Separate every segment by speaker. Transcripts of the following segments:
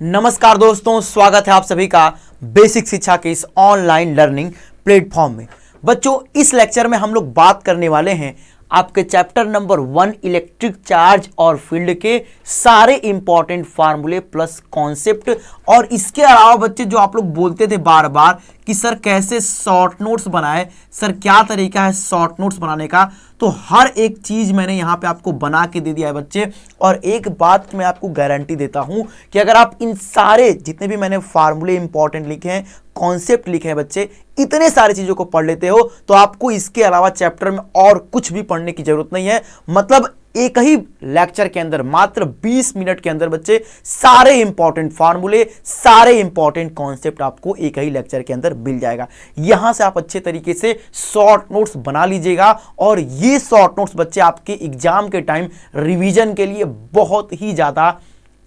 Speaker 1: नमस्कार दोस्तों, स्वागत है आप सभी का बेसिक शिक्षा के इस ऑनलाइन लर्निंग प्लेटफॉर्म में। बच्चों, इस लेक्चर में हम लोग बात करने वाले हैं आपके चैप्टर नंबर 1 इलेक्ट्रिक चार्ज और फील्ड के सारे इंपॉर्टेंट फार्मूले प्लस कॉन्सेप्ट। और इसके अलावा बच्चे जो आप लोग बोलते थे बार बार कि सर कैसे शॉर्ट नोट्स बनाए, सर क्या तरीका है शॉर्ट नोट्स बनाने का, तो हर एक चीज मैंने यहाँ पे आपको बना के दे दिया है बच्चे। और एक बात मैं आपको गारंटी देता हूं कि अगर आप इन सारे जितने भी मैंने फार्मूले इंपॉर्टेंट लिखे हैं, कॉन्सेप्ट लिखे हैं बच्चे, इतने सारी चीजों को पढ़ लेते हो तो आपको इसके अलावा चैप्टर में और कुछ भी पढ़ने की जरूरत नहीं है। मतलब एक ही लेक्चर के अंदर मात्र 20 मिनट के अंदर बच्चे सारे इंपॉर्टेंट फार्मूले, सारे इंपॉर्टेंट कॉन्सेप्ट आपको एक ही लेक्चर के अंदर मिल जाएगा। यहां से आप अच्छे तरीके से शॉर्ट नोट्स बना लीजिएगा और ये शॉर्ट नोट्स बच्चे आपके एग्जाम के टाइम रिवीजन के लिए बहुत ही ज्यादा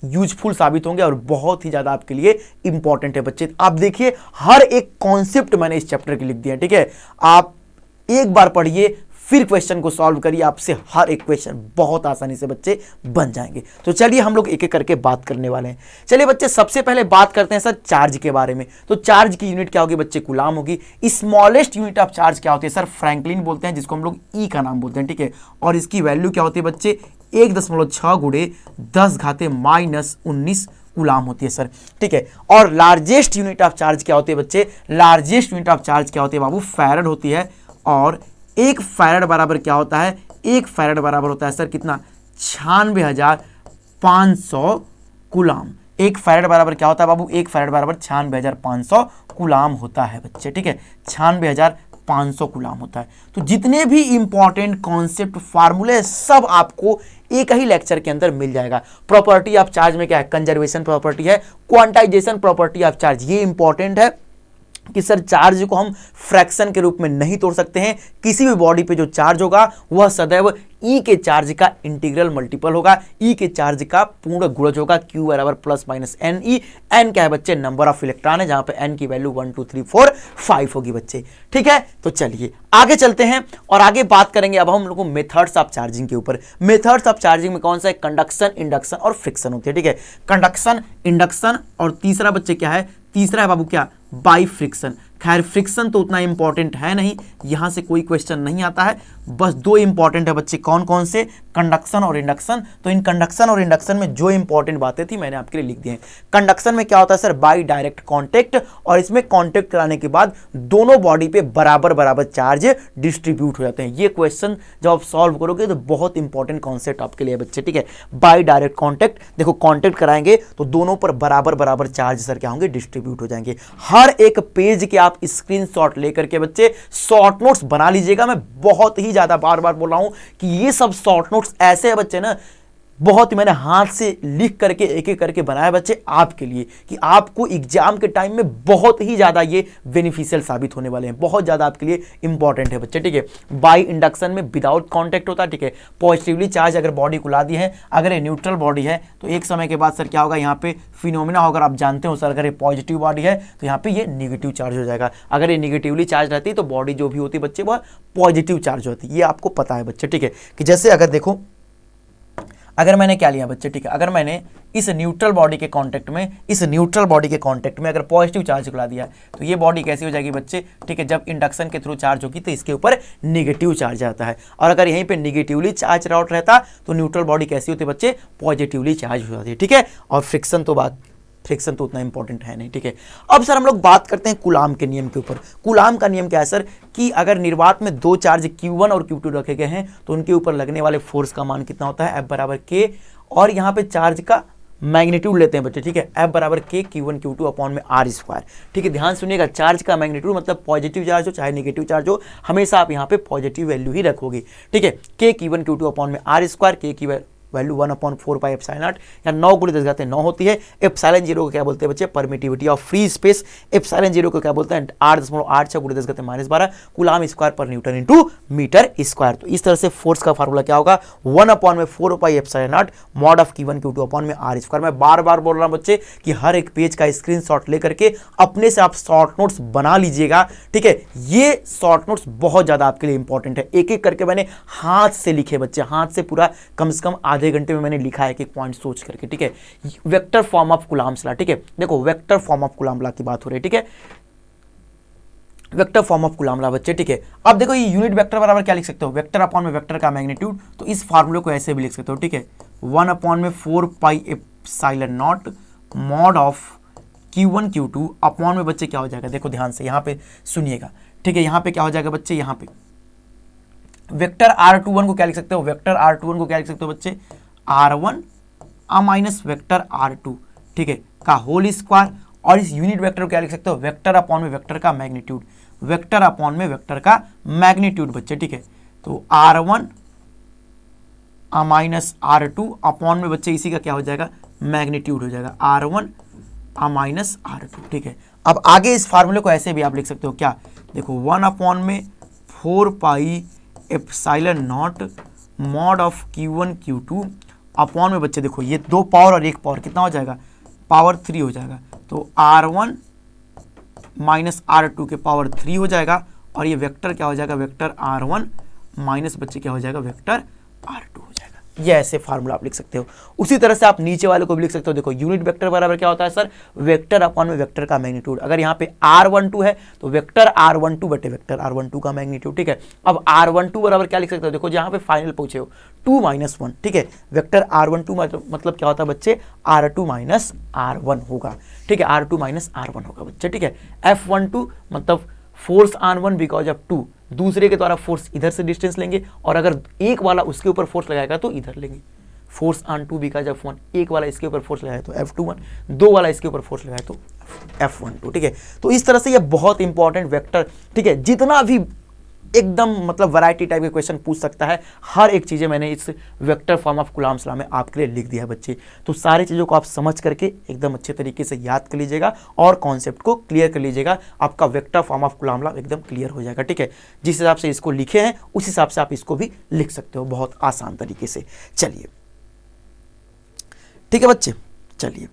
Speaker 1: यूजफुल साबित होंगे और बहुत ही ज्यादा आपके लिए इंपॉर्टेंट है बच्चे। आप देखिए, हर एक कॉन्सेप्ट मैंने इस चैप्टर के लिख दिया है, ठीक है। आप एक बार पढ़िए, फिर क्वेश्चन को सॉल्व करिए, आपसे हर एक क्वेश्चन बहुत आसानी से बच्चे बन जाएंगे। तो चलिए हम लोग एक एक करके बात करने वाले हैं। चलिए बच्चे, सबसे पहले बात करते हैं सर चार्ज के बारे में। तो चार्ज की यूनिट क्या होगी बच्चे? कूलाम होगी। स्मॉलेस्ट यूनिट ऑफ चार्ज क्या होती है सर? फ्रैंकलिन बोलते हैं, जिसको हम लोग ई का नाम बोलते हैं, ठीक है। और इसकी वैल्यू क्या होती है बच्चे? 1.6 गुणे 10⁻⁻19 कूलाम होती है सर, ठीक है। और लार्जेस्ट यूनिट ऑफ चार्ज क्या होती है बच्चे? लार्जेस्ट यूनिट ऑफ चार्ज क्या होती है बाबू? फैरड होती है। और एक फैरड बराबर क्या होता है? एक फैरड बराबर होता है सर कितना? 96,500 कूलाम। एक फैरड बराबर क्या होता है बाबू? एक फैरड बराबर 96,500 कूलाम होता है बच्चे, ठीक है। 96,500 कूलाम होता है। तो जितने भी इंपॉर्टेंट कॉन्सेप्ट फार्मूले सब आपको एक ही लेक्चर के अंदर मिल जाएगा। प्रॉपर्टी ऑफ चार्ज में क्या है? कंजर्वेशन प्रॉपर्टी है, क्वांटाइजेशन प्रॉपर्टी ऑफ चार्ज। ये इंपॉर्टेंट है कि सर चार्ज को हम फ्रैक्शन के रूप में नहीं तोड़ सकते हैं। किसी भी बॉडी पे जो चार्ज होगा वह सदैव ई के चार्ज का इंटीग्रल मल्टीपल होगा, ई के चार्ज का पूर्ण गुणज होगा। Q बराबर plus minus n e. N क्या है बच्चे? नंबर ऑफ इलेक्ट्रॉन है, जहां पे एन की वैल्यू 1 2 3 4 5 होगी बच्चे, ठीक है। तो चलिए आगे चलते हैं और आगे बात करेंगे अब हम लोग मेथड्स ऑफ चार्जिंग के ऊपर। मेथड्स ऑफ चार्जिंग में कौन सा है? कंडक्शन, इंडक्शन और फ्रिक्शन होती है, ठीक है। कंडक्शन, इंडक्शन और तीसरा बच्चे क्या है? तीसरा है बाबू क्या? By friction. खैर फ्रिक्शन तो उतना इंपॉर्टेंट है नहीं, यहां से कोई क्वेश्चन नहीं आता है। बस दो इंपॉर्टेंट है बच्चे, कौन कौन से? कंडक्शन और इंडक्शन। तो इन कंडक्शन और इंडक्शन में जो इंपॉर्टेंट बातें थी मैंने आपके लिए लिख दी हैं। कंडक्शन में क्या होता है सर? By direct contact. और इसमें कांटेक्ट कराने के बाद दोनों बॉडी पे बराबर बराबर चार्ज डिस्ट्रीब्यूट हो जाते हैं। ये क्वेश्चन जब आप सॉल्व करोगे तो बहुत इंपॉर्टेंट कॉन्सेप्ट आपके लिए बच्चे, ठीक है। बाई डायरेक्ट कॉन्टेक्ट, देखो कॉन्टेक्ट कराएंगे तो दोनों पर बराबर बराबर चार्ज सर क्या होंगे? डिस्ट्रीब्यूट हो जाएंगे। हर एक पेज के आप स्क्रीनशॉट लेकर के बच्चे शॉर्ट नोट्स बना लीजिएगा। मैं बहुत ही ज्यादा बार बार बोल रहा हूं कि ये सब शॉर्ट नोट्स ऐसे हैं बच्चे ना, बहुत ही मैंने हाथ से लिख करके एक एक करके बनाया बच्चे आपके लिए, कि आपको एग्जाम के टाइम में बहुत ही ज्यादा ये बेनिफिशियल साबित होने वाले हैं, बहुत ज्यादा आपके लिए इंपॉर्टेंट है बच्चे, ठीक है। बाई इंडक्शन में विदाउट कांटेक्ट होता है, ठीक है। पॉजिटिवली चार्ज अगर बॉडी को ला दी है, अगर ये न्यूट्रल बॉडी है तो एक समय के बाद सर क्या होगा? यहाँ पे फिनोमिना होगा, आप जानते हो सर। अगर ये पॉजिटिव बॉडी है तो यहाँ पे ये निगेटिव चार्ज हो जाएगा। अगर ये निगेटिवली चार्ज रहती है तो बॉडी जो भी होती है बच्चे वह पॉजिटिव चार्ज होती है। ये आपको पता है बच्चे, ठीक है। कि जैसे अगर देखो, अगर मैंने क्या लिया बच्चे, ठीक है, अगर मैंने इस न्यूट्रल बॉडी के कांटेक्ट में, इस न्यूट्रल बॉडी के कांटेक्ट में अगर पॉजिटिव चार्ज खुला दिया तो ये बॉडी कैसी हो जाएगी बच्चे, ठीक है। जब इंडक्शन के थ्रू चार्ज होगी तो इसके ऊपर नेगेटिव चार्ज आता है। और अगर यहीं पे नेगेटिवली चार्ज आउट रहता तो न्यूट्रल बॉडी कैसी होती है बच्चे? पॉजिटिवली चार्ज हो जाती है, ठीक है। और फ्रिक्शन तो उतना इंपॉर्टेंट है नहीं, ठीक है। अब सर हम लोग बात करते हैं कूलाम के नियम के ऊपर। कूलाम का नियम क्या है सर? कि अगर निर्वात में दो चार्ज Q1 और Q2 रखे गए हैं तो उनके ऊपर लगने वाले फोर्स का मान कितना होता है? F बराबर K। और यहाँ पे चार्ज का मैग्नीट्यूड लेते हैं बच्चे, ठीक है। F बराबर K Q1 Q2 अपॉन में R स्क्वायर, ठीक है। ध्यान सुनिएगा, चार्ज का मैग्नीट्यूड मतलब पॉजिटिव चार्ज हो चाहे नेगेटिव चार्ज हो, हमेशा आप यहाँ पे पॉजिटिव वैल्यू ही रखोगे, ठीक है। K Q1 Q2 अपॉन में R स्क्वायर, K की वैल्यू 1/4 एप्सिलॉन नॉट या 9 × 10⁻9 होती है। एप्सिलॉन 0 को क्या बोलते हैं बच्चे? Permittivity of free space. Epsilon 0 को क्या बोलते हैं? 8.86 × 10⁻12 कूलाम स्क्वायर पर न्यूटन इंटू मीटर स्क्वायर। तो इस तरह से फोर्स का फार्मूला क्या होगा? 1/4 epsilon not mod of Q1 Q2 upon में R स्क्वायर। मैं बार बार बोल रहा हूं बच्चे कि हर एक पेज का स्क्रीनशॉट लेकर के अपने से आप शॉर्ट नोट्स बना लीजिएगा, ठीक है। ये शॉर्ट नोट्स बहुत ज्यादा आपके लिए इंपॉर्टेंट है। एक एक करके मैंने हाथ से लिखे बच्चे, हाथ से पूरा कम से कम आधे आधे घंटे में मैंने लिखा है एक पॉइंट सोच करके, ठीक है। Vector form of Coulomb's law, ठीक है, देखो vector form of coulomb law की बात हो रही है, ठीक है, vector form of coulomb law बच्चे, ठीक है। अब देखो ये यूनिट वेक्टर बराबर क्या लिख सकते हो, वेक्टर अपॉन में वेक्टर का मैग्नीट्यूड, तो इस फार्मूले को ऐसे भी लिख सकते हो, ठीक है, 1 अपॉन में 4 pi epsilon not mod of Q1 Q2 upon में बच्चे क्या हो जाएगा, देखो ध्यान से यहाँ पे सुनिएगा, ठीक है, यहाँ पे क्या हो जाएगा बच्चे, यहाँ पे वेक्टर R21 को क्या लिख सकते हो, वेक्टर R21 को क्या लिख सकते हो बच्चे, R1 माइनस वेक्टर R2, ठीक है, का होल स्क्वायर, और इस यूनिट वेक्टर को क्या लिख सकते हो, वेक्टर अपॉन में वेक्टर का मैग्नीट्यूड, वेक्टर अपॉन में वेक्टर का मैग्नीट्यूड बच्चे, ठीक है। तो R1 माइनस R2 अपॉन में बच्चे इसी का क्या हो जाएगा, मैग्नीट्यूड हो जाएगा, R1 माइनस R2, ठीक है। अब आगे इस फार्मूले को ऐसे भी आप लिख सकते हो, क्या, देखो 1 अपॉन में 4 pi epsilon not mod of Q1 Q2 upon में बच्चे देखो ये 2 पावर और 1 पावर कितना हो जाएगा, पावर 3 हो जाएगा, तो R1 माइनस R2 के पावर 3 हो जाएगा, और ये वेक्टर क्या हो जाएगा, वेक्टर R1 माइनस बच्चे क्या हो जाएगा, वेक्टर R2 हो जाएगा। ये ऐसे फार्मूला आप लिख सकते हो। उसी तरह से आप नीचे वाले को भी लिख सकते हो, देखो यूनिट वेक्टर बराबर क्या होता है सर, वेक्टर अपॉन में वेक्टर का मैग्नीट्यूड। अगर यहाँ पे R12 है तो वेक्टर R12 बटे वेक्टर R12 का मैग्नीट्यूड, ठीक है। अब R12 बराबर क्या लिख सकते हो, देखो जहाँ पे फाइनल पूछे हो 2 माइनस 1, ठीक है, वेक्टर R12 मतलब क्या होता है बच्चे, R2 माइनस R1 होगा, ठीक है, R2 माइनस R1 होगा बच्चे, ठीक है। F12 मतलब फोर्स ऑन 1 बिकॉज ऑफ 2, दूसरे के द्वारा फोर्स इधर से डिस्टेंस लेंगे, और अगर एक वाला उसके ऊपर फोर्स लगाएगा तो इधर लेंगे, फोर्स ऑन 2 बिकॉज ऑफ 1, एक वाला इसके ऊपर फोर्स लगाए तो F21, 2 वाला इसके ऊपर फोर्स लगाए तो F12, ठीक है। तो इस तरह से ये बहुत इंपॉर्टेंट वेक्टर, ठीक है, जितना भी एकदम मतलब वैरायटी टाइप के क्वेश्चन पूछ सकता है, हर एक चीज़ें मैंने इस vector form of Coulomb's law में आपके लिए लिख दिया है बच्चे। तो सारी चीज़ों को आप समझ करके एकदम अच्छे तरीके से याद कर लीजिएगा और कॉन्सेप्ट को क्लियर कर लीजिएगा, आपका vector form of Coulomb's law एकदम क्लियर हो जाएगा, ठीक है। जिस हिसाब से इसको लिखे हैं उस हिसाब से आप इसको भी लिख सकते हो बहुत आसान तरीके से। चलिए ठीक है बच्चे, चलिए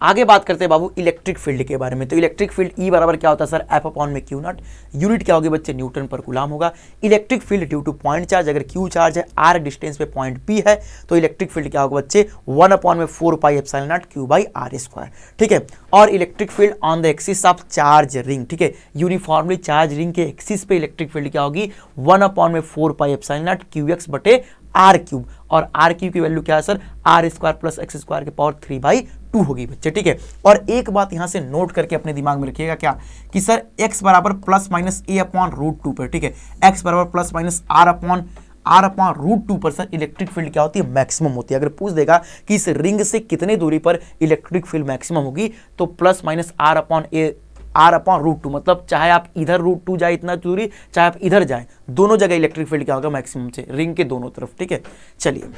Speaker 1: आगे बात करते हैं बाबू इलेक्ट्रिक फील्ड के बारे में। तो इलेक्ट्रिक फील्ड ई बराबर क्या होता है सर, एफ अपॉन में क्यू नॉट, यूनिट क्या होगी बच्चे, न्यूटन पर कूलम होगा। Electric field due two point charge, अगर क्यू चार्ज है, आर डिस्टेंस पे पॉइंट पी है, तो इलेक्ट्रिक फील्ड क्या होगा बच्चे, 1 अपॉन में 4 pi epsilon naught q by r square, ठीक है। और electric field on the axis of charge ring, ठीक है, यूनिफॉर्मली चार्ज रिंग के एक्सिस पे इलेक्ट्रिक फील्ड क्या होगी, 1 अपॉन में 4 pi epsilon naught q x बटे आर क्यूब, और आर क्यूब की वैल्यू क्या है sir, r square plus x square के पावर 3/2 होगी बच्चे, ठीक है। और एक बात यहां से नोट करके अपने दिमाग में रखिएगा क्या, कि सर x बराबर प्लस माइनस a अपॉन √2 पर, ठीक है, x बराबर प्लस माइनस r अपॉन √2 पर सर इलेक्ट्रिक फील्ड क्या होती है, मैक्सिमम होती है। अगर पूछ देगा कि इस रिंग से कितने दूरी पर इलेक्ट्रिक फील्ड मैक्सिमम होगी, तो प्लस माइनस r अपॉन √2, मतलब चाहे आप इधर √2 जाए इतना दूरी, चाहे आप इधर जाए, दोनों जगह इलेक्ट्रिक फील्ड क्या होगा, मैक्सिमम से रिंग के दोनों तरफ, ठीक है। चलिए,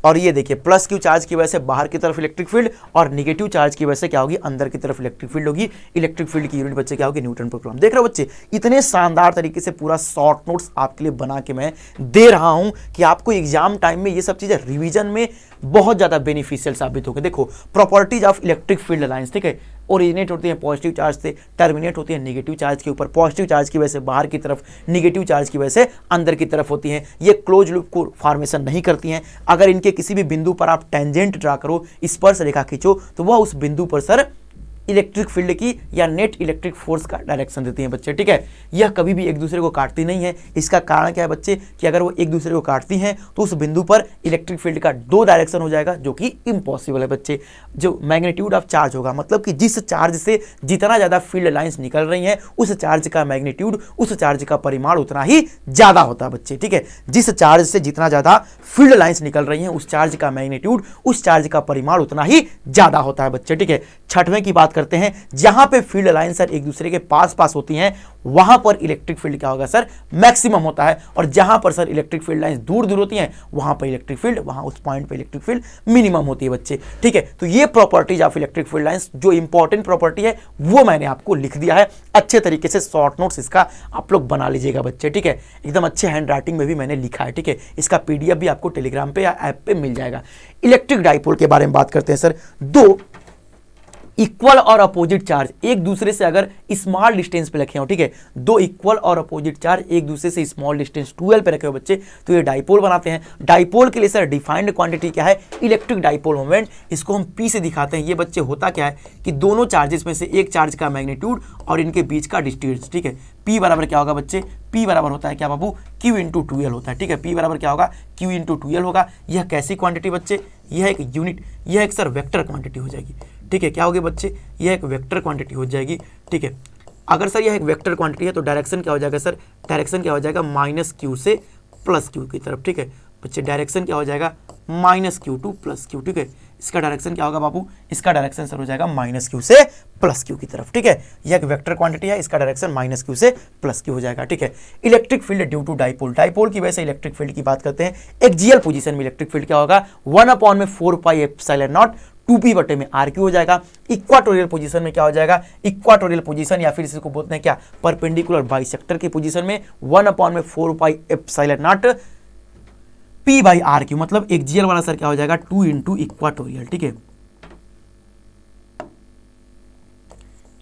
Speaker 1: और ये देखिए प्लस क्यू चार्ज की वजह से बाहर की तरफ इलेक्ट्रिक फील्ड, और नेगेटिव चार्ज की वजह से क्या होगी, अंदर की तरफ इलेक्ट्रिक फील्ड होगी। इलेक्ट्रिक फील्ड की यूनिट बच्चे क्या होगी, न्यूटन पर कूलम। देख रहे हो बच्चे, इतने शानदार तरीके से पूरा शॉर्ट नोट्स आपके लिए बना के मैं दे रहा हूं कि आपको एग्जाम टाइम में ये सब चीजें रिवीजन में बहुत ज्यादा बेनिफिशियल साबित होगी। देखो properties of electric field lines, ठीक है, ओरिजिनेट होती है पॉजिटिव चार्ज से, टर्मिनेट होती है नेगेटिव चार्ज के ऊपर, पॉजिटिव चार्ज की वजह से बाहर की तरफ, नेगेटिव चार्ज की वजह से अंदर की तरफ होती हैं। ये क्लोज लूप को फॉर्मेशन नहीं करती हैं। अगर इनके किसी भी बिंदु पर आप टेंजेंट ड्रा करो, स्पर्श रेखा खींचो, तो वह उस बिंदु पर सर इलेक्ट्रिक फील्ड की या नेट इलेक्ट्रिक फोर्स का डायरेक्शन देती हैं बच्चे, ठीक है। यह कभी भी एक दूसरे को काटती नहीं है। इसका कारण क्या है बच्चे, कि अगर वो एक दूसरे को काटती हैं तो उस बिंदु पर इलेक्ट्रिक फील्ड का 2 डायरेक्शन हो जाएगा, जो कि इम्पॉसिबल है बच्चे। जो मैग्नीट्यूड ऑफ चार्ज होगा, मतलब कि जिस चार्ज से जितना ज़्यादा फील्ड लाइंस निकल रही हैं, उस चार्ज का मैग्नीट्यूड, उस चार्ज का परिमाण उतना ही ज़्यादा होता है बच्चे, ठीक है। जिस चार्ज से जितना ज़्यादा फील्ड लाइंस निकल रही हैं, उस चार्ज का मैग्नीट्यूड, उस चार्ज का परिमाण उतना ही ज़्यादा होता है बच्चे, ठीक है। छठवें की बात करते हैं, जहां पे फील्ड लाइन सर एक दूसरे के पास पास होती हैं, वहां पर इलेक्ट्रिक फील्ड क्या होगा सर, मैक्सिमम होता है। और जहां पर सर इलेक्ट्रिक फील्ड लाइंस दूर दूर होती हैं, वहां पर इलेक्ट्रिक फील्ड, वहां उस पॉइंट पे इलेक्ट्रिक फील्ड मिनिमम होती है बच्चे, ठीक है। तो ये properties of electric field lines जो इंपॉर्टेंट प्रॉपर्टी है वो मैंने आपको लिख दिया है। अच्छे तरीके से शॉर्ट नोट्स इसका आप लोग बना लीजिएगा बच्चे, ठीक है। एकदम अच्छे हैंड राइटिंग में भी मैंने लिखा है, ठीक है। इसका PDF भी आपको टेलीग्राम पे या ऐप पे मिल जाएगा। इलेक्ट्रिक डाइपोल के बारे में बात करते हैं सर। दो इक्वल और अपोजिट चार्ज एक दूसरे से अगर स्मॉल डिस्टेंस पे रखे हो, ठीक है, दो इक्वल और अपोजिट चार्ज एक दूसरे से स्मॉल डिस्टेंस 12 पे रखे हो बच्चे, तो ये डाइपोल बनाते हैं। डाइपोल के लिए सर डिफाइंड क्वांटिटी क्या है, इलेक्ट्रिक डाइपोल मोमेंट, इसको हम पी से दिखाते हैं। ये बच्चे होता क्या है कि दोनों चार्जेस में से एक चार्ज का मैग्नीट्यूड और इनके बीच का डिस्टेंस, ठीक है, P बराबर क्या होगा बच्चे, P बराबर होता है क्या बाबू, Q इंटू 2L होता है, ठीक है, P बराबर क्या होगा, Q इंटू 2L होगा। यह कैसी क्वांटिटी बच्चे, यह एक यूनिट, यह एक सर वेक्टर क्वांटिटी हो जाएगी, ठीक है, क्या होगी बच्चे, यह एक वेक्टर क्वांटिटी हो जाएगी, ठीक है। अगर सर यह एक वेक्टर क्वांटिटी है तो डायरेक्शन क्या हो जाएगा सर, डायरेक्शन क्या हो जाएगा -Q से +Q की तरफ, ठीक है बच्चे, डायरेक्शन क्या हो जाएगा -Q टू +Q, ठीक है। इसका डायरेक्शन क्या होगा बाबू, इसका डायरेक्शन सर हो जाएगा -Q से +Q की तरफ, ठीक है। यह एक वेक्टर क्वांटिटी है, इसका डायरेक्शन -Q से +Q हो जाएगा, ठीक है। Electric field due to dipole, dipole की वजह से इलेक्ट्रिक फील्ड की बात करते हैं। एक्सियल पोजीशन में इलेक्ट्रिक फील्ड क्या होगा, 1/4πε0 2p/r³ हो जाएगा। इक्वाटोरियल पोजीशन में क्या हो जाएगा, इक्वाटोरियल पोजीशन या फिर इसको बोलते हैं क्या, परपेंडिकुलर बाइसेक्टर की पोजीशन में 1/4πε0 p/r³, मतलब एक्सियल वाला सर क्या हो जाएगा 2 इंटू इक्वाटोरियल, ठीक है।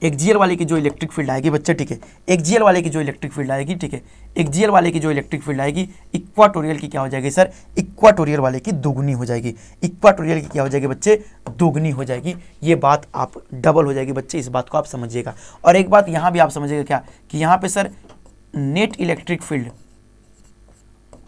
Speaker 1: एक्सियल वाले की जो इलेक्ट्रिक फील्ड आएगी बच्चे, ठीक है, एक्सियल वाले की जो इलेक्ट्रिक फील्ड आएगी, ठीक है, एक्सियल वाले की जो इलेक्ट्रिक फील्ड आएगी इक्वाटोरियल की क्या हो जाएगी सर, इक्वाटोरियल वाले की दोगुनी हो जाएगी। इक्वाटोरियल की क्या हो जाएगी बच्चे, दोगुनी हो जाएगी। ये बात आप डबल हो जाएगी बच्चे, इस बात को आप समझिएगा। और एक बात यहाँ भी आप समझिएगा क्या, कि यहाँ पे सर नेट इलेक्ट्रिक फील्ड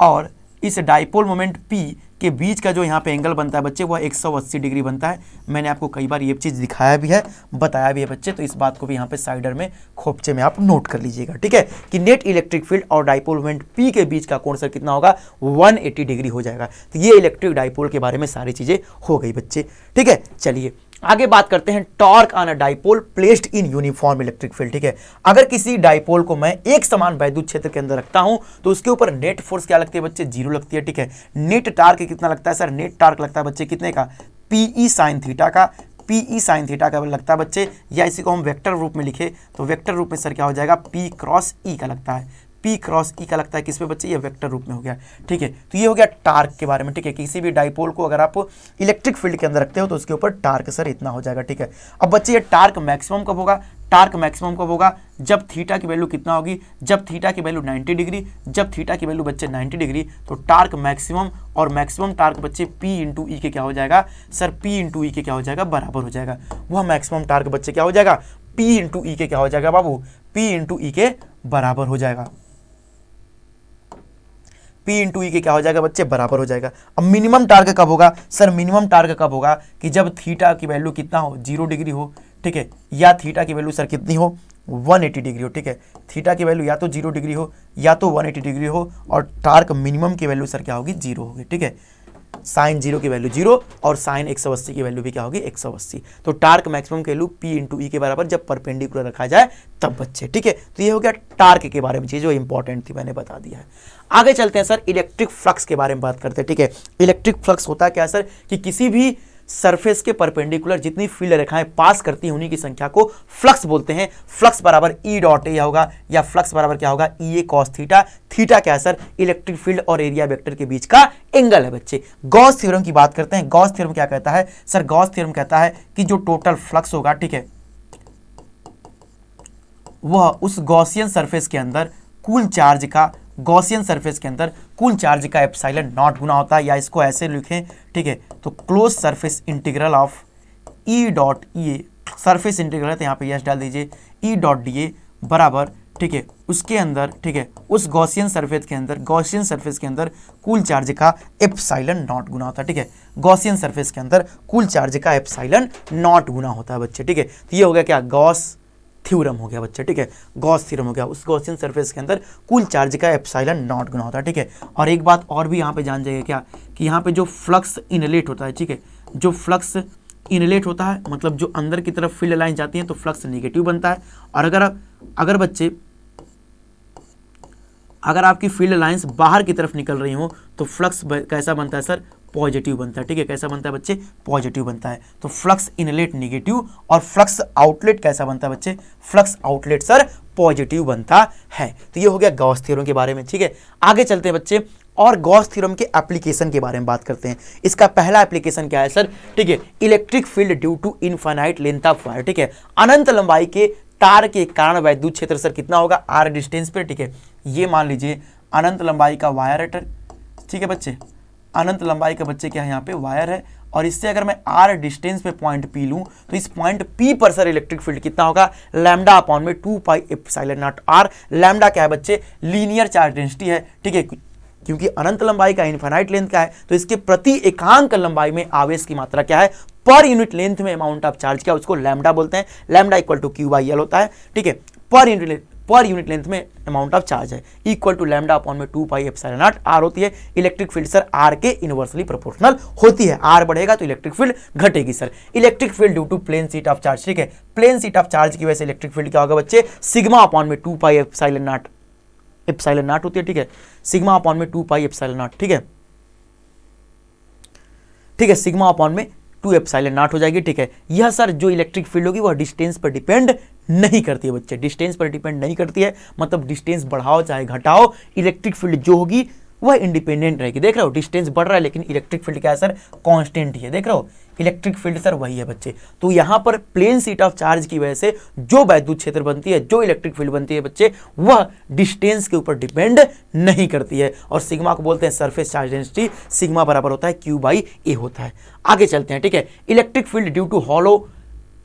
Speaker 1: और इस डाइपोल मोमेंट P के बीच का जो यहाँ पे एंगल बनता है बच्चे, वह 180 डिग्री बनता है। मैंने आपको कई बार ये चीज़ दिखाया भी है, बताया भी है बच्चे, तो इस बात को भी यहाँ पे साइडर में खोपचे में आप नोट कर लीजिएगा, ठीक है, कि नेट इलेक्ट्रिक फील्ड और डाइपोल मोमेंट P के बीच का कोण सर कितना होगा, 180 डिग्री हो जाएगा। तो ये इलेक्ट्रिक डाइपोल के बारे में सारी चीज़ें हो गई बच्चे, ठीक है। चलिए आगे बात करते हैं torque on a dipole placed in uniform electric field, ठीक है। अगर किसी डाइपोल को मैं एक समान वैद्युत क्षेत्र के अंदर रखता हूं तो उसके ऊपर नेट फोर्स क्या लगती है बच्चे, 0 लगती है, ठीक है। नेट टार्क कितना लगता है सर, नेट टार्क लगता है बच्चे कितने का, PE sin थीटा का, PE sin थीटा का लगता है बच्चे, या इसी को हम वेक्टर रूप में लिखे तो वेक्टर रूप में सर क्या हो जाएगा, P क्रॉस E का लगता है, P क्रॉस E का लगता है किस पे बच्चे, ये वेक्टर रूप में हो गया, ठीक है। तो ये हो गया टार्क के बारे में, ठीक है। किसी भी डाइपोल को अगर आप इलेक्ट्रिक फील्ड के अंदर रखते हो तो उसके ऊपर टार्क सर इतना हो जाएगा, ठीक है। अब बच्चे ये टार्क मैक्सिमम कब होगा, टार्क मैक्सिमम कब होगा, जब थीटा की वैल्यू कितना होगी, जब थीटा की वैल्यू 90 डिग्री, जब थीटा की वैल्यू बच्चे 90 डिग्री, तो टार्क मैक्सिमम और मैक्सिमम टार्क बच्चे P इंटू ई के क्या हो जाएगा सर, P इंटू ई के क्या हो जाएगा, बराबर हो जाएगा। वह मैक्सिमम टार्क बच्चे क्या हो जाएगा, P इंटू ई के क्या हो जाएगा बाबू, P इंटू ई के बराबर हो जाएगा, P इंटू ई के क्या हो जाएगा बच्चे, बराबर हो जाएगा। अब मिनिमम टार्क कब होगा सर, मिनिमम टार्क कब होगा कि जब थीटा की वैल्यू कितना हो, 0 डिग्री हो, ठीक है, या थीटा की वैल्यू सर कितनी हो, 180 डिग्री हो, ठीक है। थीटा की वैल्यू या तो 0 डिग्री हो या तो 180 डिग्री हो, और टार्क मिनिमम की वैल्यू सर क्या होगी, 0 होगी, ठीक है। साइन 0 की वैल्यू 0 और साइन 180 की वैल्यू भी क्या होगी, 180। तो टार्क मैक्सिमम की वैल्यू P इंटू ई के बराबर जब परपेंडिकुलर रखा जाए तब बच्चे, ठीक है। तो ये हो गया टार्क के बारे में चीज जो इंपॉर्टेंट थी, मैंने बता दिया है। आगे चलते हैं सर, इलेक्ट्रिक फ्लक्स के बारे में बात करते हैं, ठीक है। इलेक्ट्रिक फ्लक्स होता है क्या सर, कि किसी भी सरफेस के परपेंडिकुलर जितनी फील्ड रेखाएं पास करती हैं उन्हीं की संख्या को फ्लक्स बोलते हैं। फ्लक्स बराबर E डॉट ए होगा, या फ्लक्स बराबर क्या होगा, EA कॉस थीटा। थीटा क्या है सर, इलेक्ट्रिक फील्ड और एरिया वेक्टर के बीच का एंगल है बच्चे। गॉस थ्योरम की बात करते हैं। गॉस थ्योरम क्या कहता है सर, गॉस थ्योरम कहता है कि जो टोटल फ्लक्स होगा, ठीक है, वह उस गॉसियन सरफेस के अंदर कुल चार्ज का, गॉसियन सरफेस के अंदर कुल चार्ज का एप्सिलॉन नॉट गुना होता है, या इसको ऐसे लिखें, ठीक है, तो close surface integral of E dot A, surface integral है तो यहाँ पे यस डाल दीजिए, E डॉट dA बराबर, ठीक है, उसके अंदर, ठीक है, उस गॉसियन सरफेस के अंदर, गॉसियन सरफेस के अंदर कुल चार्ज का एप्सिलॉन नॉट गुना होता है, ठीक है। गॉसियन सरफेस के अंदर कुल चार्ज का एप्सिलॉन नॉट गुना होता है बच्चे, ठीक है। तो ये हो गया क्या, गॉस थ्योरम हो गया बच्चे, ठीक है, गॉस थ्योरम हो गया। उस गॉसियन सरफेस के अंदर कुल चार्ज का एप्सिलॉन नॉट गुना होता है, ठीक है। और एक बात और भी यहाँ पे जान जाइए क्या, कि यहाँ पे जो फ्लक्स इनलेट होता है, ठीक है, जो फ्लक्स इनलेट होता है मतलब जो अंदर की तरफ फील्ड लाइन जाती है तो फ्लक्स नेगेटिव बनता है। और अगर बच्चे अगर आपकी फील्ड लाइंस बाहर की तरफ निकल रही हो तो फ्लक्स कैसा बनता है सर, पॉजिटिव बनता है, ठीक है। कैसा बनता है बच्चे, पॉजिटिव बनता है। तो फ्लक्स इनलेट नेगेटिव और फ्लक्स आउटलेट कैसा बनता है बच्चे, फ्लक्स आउटलेट सर पॉजिटिव बनता है। तो ये हो गया गॉस थ्योरम के बारे में, ठीक है। आगे चलते हैं बच्चे, और गॉस थ्योरम के एप्लीकेशन के बारे में बात करते हैं। इसका पहला एप्लीकेशन क्या है सर, ठीक है, electric field due to infinite length of wire, ठीक है, अनंत लंबाई के तार के कारण वैद्युत क्षेत्र सर कितना होगा, आर डिस्टेंस पे, ठीक है, ये मान लीजिए अनंत लंबाई का वायर है, ठीक है बच्चे, अनंत लंबाई का बच्चे क्या है यहाँ पे वायर है, और इससे अगर मैं आर डिस्टेंस पे पॉइंट पी लूं तो इस पॉइंट पी पर सर इलेक्ट्रिक फील्ड कितना होगा, लैम्डा अपॉन में 2 pi epsilon naught r. Lambda क्या है बच्चे, लीनियर चार्ज डेंसिटी है, ठीक है, क्योंकि अनंत लंबाई का इनफाइनाइट लेंथ का है तो इसके प्रति एकांक लंबाई में आवेश की मात्रा क्या है, पर यूनिट लेंथ में अमाउंट ऑफ चार्ज क्या, उसको लैम्डा बोलते हैं। Lambda equal to q by l होता है, ठीक है, पर यूनिट लेंथ में अमाउंट ऑफ चार्ज है, इक्वल टू लैम्डा अपॉन में 2 पाई एप्सिलॉन नॉट आर होती है। इलेक्ट्रिक फील्ड सर आर के इनवर्सली प्रोपोर्शनल होती है, आर बढ़ेगा तो इलेक्ट्रिक फील्ड घटेगी sir. Electric field due to plane sheet of charge, ठीक है, प्लेन सीट ऑफ चार्ज की वजह से इलेक्ट्रिक फील्ड क्या होगा बच्चे, सिग्मा अपॉन में 2 पाई एप्सिलॉन नॉट होती है, ठीक है, सिग्मा अपॉन में 2 पाई एप्सिलॉन नॉट, ठीक है, ठीक है, सिग्मा अपॉन में 2 एप्सिलॉन नॉट हो जाएगी, ठीक है। यह सर जो इलेक्ट्रिक फील्ड होगी वह डिस्टेंस पर डिपेंड नहीं करती है बच्चे, डिस्टेंस पर डिपेंड नहीं करती है, मतलब डिस्टेंस बढ़ाओ चाहे घटाओ, इलेक्ट्रिक फील्ड जो होगी वह इंडिपेंडेंट रहेगी। देख रहे हो डिस्टेंस बढ़ रहा है लेकिन इलेक्ट्रिक फील्ड क्या है सर, कांस्टेंट ही है, देख रहे हो इलेक्ट्रिक फील्ड सर वही है बच्चे। तो यहाँ पर प्लेन सीट ऑफ चार्ज की वजह से जो वैद्युत क्षेत्र बनती है, जो इलेक्ट्रिक फील्ड बनती है बच्चे, वह डिस्टेंस के ऊपर डिपेंड नहीं करती है, और सिग्मा को बोलते हैं सरफेस चार्ज डेंसिटी, सिग्मा बराबर होता है क्यू बाई ए होता है। आगे चलते हैं, ठीक है, electric field due to hollow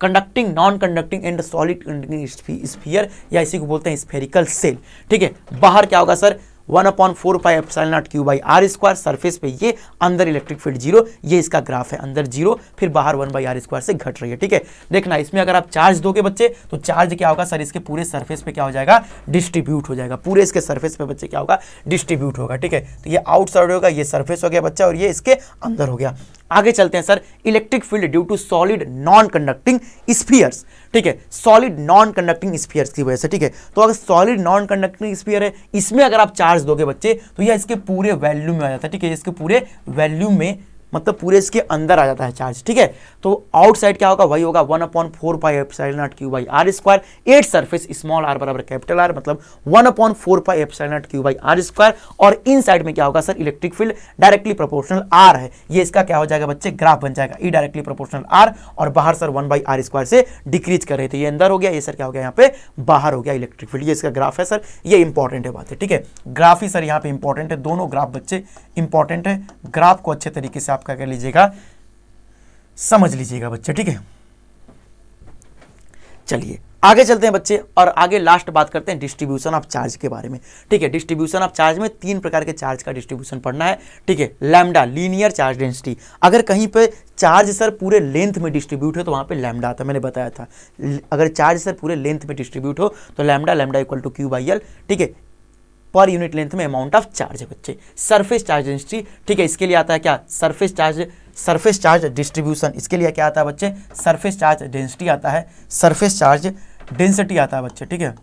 Speaker 1: conducting, non conducting and solid conducting sphere, या इसी को बोलते हैं स्फेरिकल सेल, ठीक है। बाहर क्या होगा sir, 1/4 pi epsilon naught q by r square, surface पे ये, अंदर इलेक्ट्रिक फील्ड 0, ये इसका ग्राफ है, अंदर 0 फिर बाहर 1/r स्क्वायर से घट रही है, ठीक है। देखना इसमें अगर आप चार्ज दोगे बच्चे तो चार्ज क्या होगा सर, इसके पूरे सरफेस पे क्या हो जाएगा, डिस्ट्रीब्यूट हो जाएगा, पूरे इसके सरफेस पे बच्चे क्या होगा, डिस्ट्रीब्यूट होगा, ठीक है। तो ये आउटसाइड होगा, ये सरफेस हो गया बच्चा, और ये इसके अंदर हो गया। आगे चलते हैं sir, electric field due to solid non conducting spheres, ठीक है, सॉलिड नॉन कंडक्टिंग स्फीयर्स की वजह से, ठीक है। तो अगर सॉलिड नॉन कंडक्टिंग स्फीयर है, इसमें अगर आप चार्ज दोगे बच्चे तो यह इसके पूरे वैल्यूम में आ जाता है, ठीक है, इसके पूरे वैल्यूम में मतलब पूरे इसके अंदर आ जाता है चार्ज, ठीक है। तो आउटसाइड क्या होगा, वही होगा 1/4 pi epsilon naught q by r square, at surface small r बराबर कैपिटल आर, मतलब 1/4 pi epsilon naught q by r square, और इन साइड में क्या होगा sir, electric field directly proportional r है, ये इसका क्या हो जाएगा बच्चे, ग्राफ बन जाएगा, ई डायरेक्टली प्रोपोर्शनल आर, और बाहर सर 1/r स्क्वायर से डिक्रीज कर रहे थे, ये अंदर हो गया, ये सर क्या हो गया यहाँ पे बाहर हो गया इलेक्ट्रिक फील्ड, ये इसका ग्राफ है सर, ये इंपॉर्टेंट है बात है, ठीक है। ग्राफ ही सर यहाँ पे इंपॉर्टेंट है, दोनों ग्राफ बच्चे इंपॉर्टेंट है, ग्राफ को अच्छे तरीके से आप क्या कर लीजिएगा, समझ लीजिएगा बच्चे, ठीक है। चलिए आगे चलते हैं बच्चे, और आगे लास्ट बात करते हैं डिस्ट्रीब्यूशन ऑफ चार्ज के बारे में, ठीक है। डिस्ट्रीब्यूशन ऑफ चार्ज में 3 प्रकार के चार्ज का डिस्ट्रीब्यूशन पढ़ना है, ठीक है। लैम्डा लीनियर चार्ज डेंसिटी, अगर कहीं पे चार्ज सर पूरे लेंथ में डिस्ट्रीब्यूट हो तो वहां पे लैम्डा आता है, मैंने बताया था, अगर चार्ज सर पूरे लेंथ में डिस्ट्रीब्यूट हो तो lambda equal to q by l, ठीक है, पर यूनिट लेंथ में अमाउंट ऑफ चार्ज है बच्चे। सरफेस चार्ज डेंसिटी, ठीक है, इसके लिए आता है क्या, सरफेस चार्ज डिस्ट्रीब्यूशन, इसके लिए क्या आता है बच्चे, सरफेस चार्ज डेंसिटी आता है, सरफेस चार्ज डेंसिटी आता है बच्चे, ठीक है,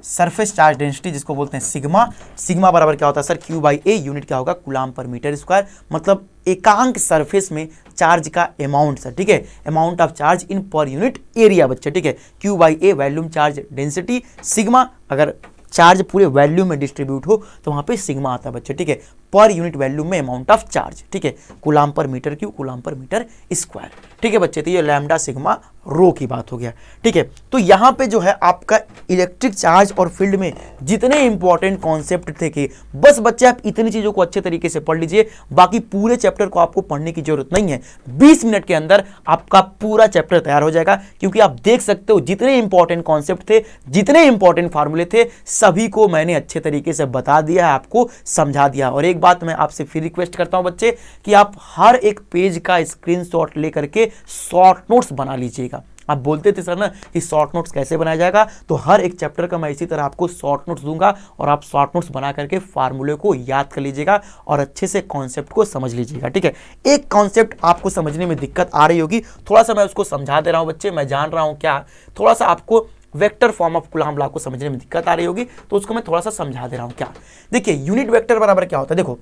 Speaker 1: सरफेस चार्ज डेंसिटी जिसको बोलते हैं सिग्मा, सिग्मा बराबर क्या होता है sir, Q by A, unit क्या होगा, कूलाम पर मीटर स्क्वायर, मतलब एकांक सरफेस में चार्ज का अमाउंट सर, ठीक है, amount of charge in per unit area बच्चे, ठीक है। Q by A volume charge density, sigma अगर चार्ज पूरे वैल्यूम में डिस्ट्रीब्यूट हो तो वहां पे सिग्मा आता है बच्चे, ठीक है, पर यूनिट वैल्यूम में अमाउंट ऑफ चार्ज, ठीक है, कूलाम पर मीटर क्यू, कूलाम पर मीटर स्क्वायर, ठीक है बच्चे। तो ये लैम्डा सिग्मा रो की बात हो गया, ठीक है। तो यहाँ पे जो है आपका इलेक्ट्रिक चार्ज और फील्ड में जितने इंपॉर्टेंट कॉन्सेप्ट थे कि बस बच्चे आप इतनी चीजों को अच्छे तरीके से पढ़ लीजिए, बाकी पूरे चैप्टर को आपको पढ़ने की जरूरत नहीं है, 20 मिनट के अंदर आपका पूरा चैप्टर तैयार हो जाएगा, क्योंकि आप देख सकते हो जितने इंपॉर्टेंट कॉन्सेप्ट थे, जितने इंपॉर्टेंट फार्मूले थे, सभी को मैंने अच्छे तरीके से बता दिया है, आपको समझा दिया। और एक बात मैं आपसे फिर रिक्वेस्ट करता हूं बच्चे कि आप हर एक पेज का स्क्रीनशॉट लेकर के शॉर्ट नोट्स बना लीजिएगा। आप बोलते थे सर ना कि शॉर्ट नोट्स कैसे बनाया जाएगा, तो हर एक चैप्टर का मैं इसी तरह आपको शॉर्ट नोट्स दूंगा, और आप शॉर्ट नोट्स बना करके फार्मूले को याद कर लीजिएगा और अच्छे से कॉन्सेप्ट को समझ लीजिएगा, ठीक है। एक कॉन्सेप्ट आपको समझने में दिक्कत आ रही होगी, थोड़ा सा मैं उसको समझा दे रहा हूं बच्चे, मैं जान रहा हूं क्या थोड़ा सा आपको vector form of coulomb law को समझने में दिक्कत आ रही होगी, तो उसको मैं थोड़ा सा समझा दे रहा हूं। क्या देखिए, यूनिट वेक्टर बराबर क्या होता है, देखो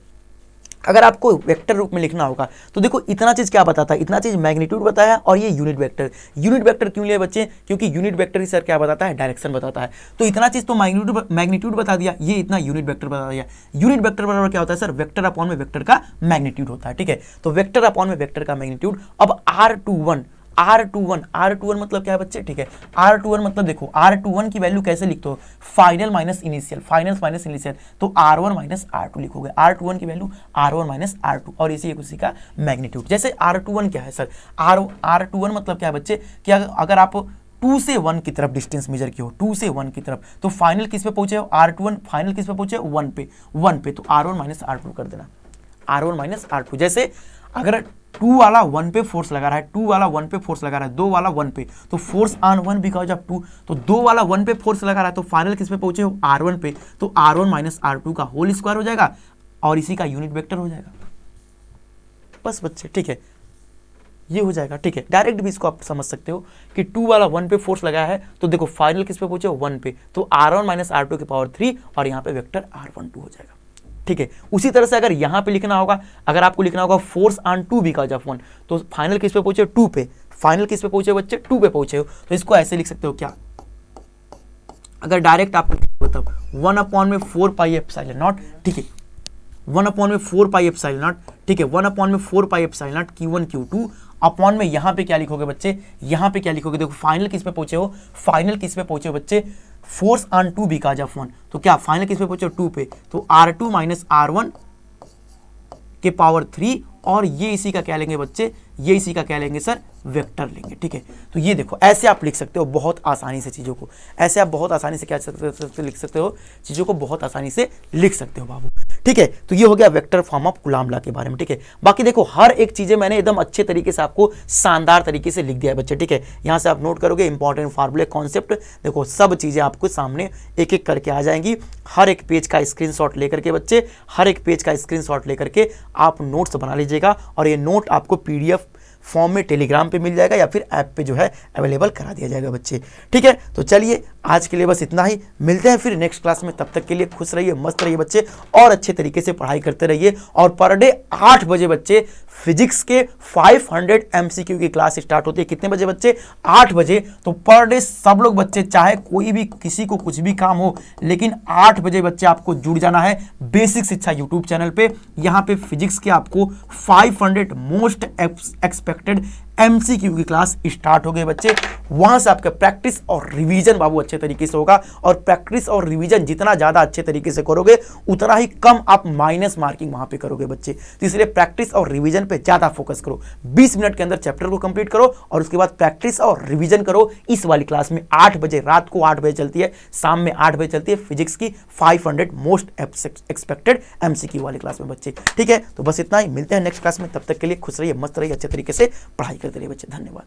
Speaker 1: अगर आपको वेक्टर रूप में लिखना होगा तो देखो इतना चीज क्या बताता है, इतना चीज मैग्नीट्यूड बताया और ये यूनिट वेक्टर। यूनिट वेक्टर क्यों लिए बच्चे, क्योंकि यूनिट वेक्टर ही सर क्या बताता है, डायरेक्शन बताता है। तो इतना चीज तो मैग्नीट्यूड बता दिया, ये इतना यूनिट वेक्टर बता दिया। यूनिट वेक्टर बराबर क्या होता है सर, वेक्टर अपॉन में वेक्टर का मैग्नीट्यूड होता है, ठीक है। तो वेक्टर अपॉन में वेक्टर का मैग्नीट्यूड। अब R21 मतलब क्या है बच्चे, ठीक है। R21 मतलब देखो R21 की वैल्यू कैसे लिखते हो, final minus initial, final minus initial, तो R1 माइनस R2 लिखोगे। R21 की वैल्यू R1 माइनस R2 और इसी उसी का मैग्नीट्यूड। जैसे R21 क्या है सर, R21 मतलब क्या है बच्चे कि अगर आप 2 से 1 की तरफ डिस्टेंस मेजर की हो, 2 से 1 की तरफ, तो फाइनल किस पे पहुंचे हो, R21 फाइनल किस पे पहुंचे, 1 पे, तो R1 माइनस R2 कर देना, R1 माइनस R2। जैसे अगर 2 वाला 1 पे फोर्स लगा रहा है, 2 वाला 1 पे फोर्स लगा रहा है, 2 वाला 1 पे, तो फोर्स ऑन 1 बिकॉज ऑफ 2, तो 2 वाला 1 पे फोर्स लगा रहा है, तो फाइनल किस पे पहुंचे हो, R1 पे, तो R1 माइनस R2 का होल स्क्वायर हो जाएगा और इसी का यूनिट वेक्टर हो जाएगा। बस बच्चे, ठीक है, ये हो जाएगा, ठीक है। डायरेक्ट भी इसको आप समझ सकते हो कि 2 वाला 1 पे फोर्स लगाया है, तो देखो फाइनल किस पे पहुंचे, 1 पे, तो R1 माइनस R2 की पावर 3 और यहाँ पे वेक्टर R12 हो जाएगा, ठीक है। उसी तरह से अगर यहां पे लिखना होगा, अगर आपको लिखना होगा फोर्स ऑन 2 बिकॉज ऑफ 1, तो फाइनल किस पे पहुंचे, 2 पे, फाइनल किस पे पहुंचे बच्चे, 2 पे पहुंचे हो, तो इसको ऐसे लिख सकते हो क्या, अगर डायरेक्ट आपको बताओ 1 अपॉन में 4 पाई एप्सिलॉन नॉट, ठीक है, 1 अपॉन में 4 पाई एप्सिलॉन नॉट, ठीक है, 1 अपॉन में 4 pi epsilon not Q1 Q2 upon में यहां पे क्या लिखोगे बच्चे, यहां पे क्या लिखोगे, देखो फाइनल किस पे पहुंचे हो, फाइनल किस पे पहुंचे हो बच्चे, फोर्स ऑन 2 बिकॉज ऑफ 1, तो क्या फाइनल किस पे पहुंचे, 2 पे, तो R2 माइनस R1 के पावर 3 और ये इसी का क्या लेंगे बच्चे, ये इसी का क्या लेंगे सर, वेक्टर लेंगे, ठीक है। तो ये देखो ऐसे आप लिख सकते हो बहुत आसानी से चीज़ों को, ऐसे आप बहुत आसानी से क्या लिख सकते हो, चीज़ों को बहुत आसानी से लिख सकते हो बाबू, ठीक है। तो ये हो गया vector form of coulomb law के बारे में, ठीक है। बाकी देखो हर एक चीज़ें मैंने एकदम अच्छे तरीके से आपको शानदार तरीके से लिख दिया है बच्चे, ठीक है। यहाँ से आप नोट करोगे इंपॉर्टेंट फार्मूले, कॉन्सेप्ट, देखो सब चीज़ें आपको सामने एक एक करके आ जाएंगी। हर एक पेज का स्क्रीनशॉट लेकर के बच्चे, हर एक पेज का स्क्रीनशॉट लेकर के आप नोट्स बना लीजिएगा और ये नोट आपको PDF फॉर्म में टेलीग्राम पे मिल जाएगा या फिर ऐप पे जो है अवेलेबल करा दिया जाएगा बच्चे, ठीक है। तो चलिए आज के लिए बस इतना ही, मिलते हैं फिर नेक्स्ट क्लास में, तब तक के लिए खुश रहिए, मस्त रहिए बच्चे और अच्छे तरीके से पढ़ाई करते रहिए। और पर डे 8 बजे बच्चे फिजिक्स के 500 MCQ की क्लास स्टार्ट होती है। कितने बजे बच्चे, 8 बजे। तो पर डे सब लोग बच्चे, चाहे कोई भी किसी को कुछ भी काम हो, लेकिन 8 बजे बच्चे आपको जुड़ जाना है बेसिक शिक्षा यूट्यूब चैनल पे। यहाँ पे फिजिक्स के आपको 500 मोस्ट एक्सपेक्टेड MCQ की क्लास स्टार्ट हो गई बच्चे। वहां से आपका प्रैक्टिस और रिवीजन बाबू अच्छे तरीके से होगा और प्रैक्टिस और रिवीजन जितना ज्यादा अच्छे तरीके से करोगे उतना ही कम आप माइनस मार्किंग वहां पे करोगे बच्चे। तो इसलिए प्रैक्टिस और रिवीजन पे ज्यादा फोकस करो। 20 मिनट के अंदर चैप्टर को कंप्लीट करो और उसके बाद प्रैक्टिस और रिवीजन करो। इस वाली क्लास में 8 बजे, रात को 8 बजे चलती है, शाम में 8 बजे चलती है फिजिक्स की 500 मोस्ट एक्सपेक्टेड MCQ वाली क्लास में बच्चे, ठीक है। तो बस इतना ही, मिलते हैं नेक्स्ट क्लास में, तब तक के लिए खुश रहिए, मस्त रहिए, अच्छे तरीके से पढ़ाई करते रहिए बच्चे। धन्यवाद।